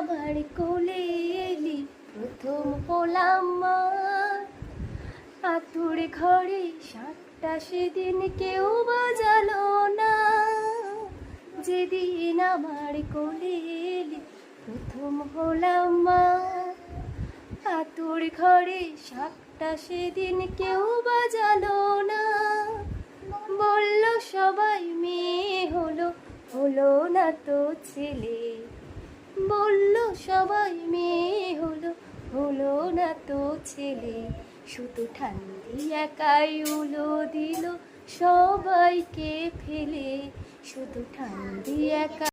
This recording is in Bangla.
আমার কোলে এলি প্রথম হলাম মা। আতুর ঘরে সাতটা সেদিন কেউ বাজালো না, যেদিন আমার কোলে এলি প্রথম হলাম মা। আতুর ঘরে সাতটা সেদিন কেউ বাজালো না, বলল সবাই মেয়ে হলো, হলো না তো ছেলে। বলল সবাই মেয়ে হলো, হলো না তো ছেলে। শুধু ঠান্ডি একাই উলো দিল সবাইকে ফেলে, শুধু ঠান্ডি একা।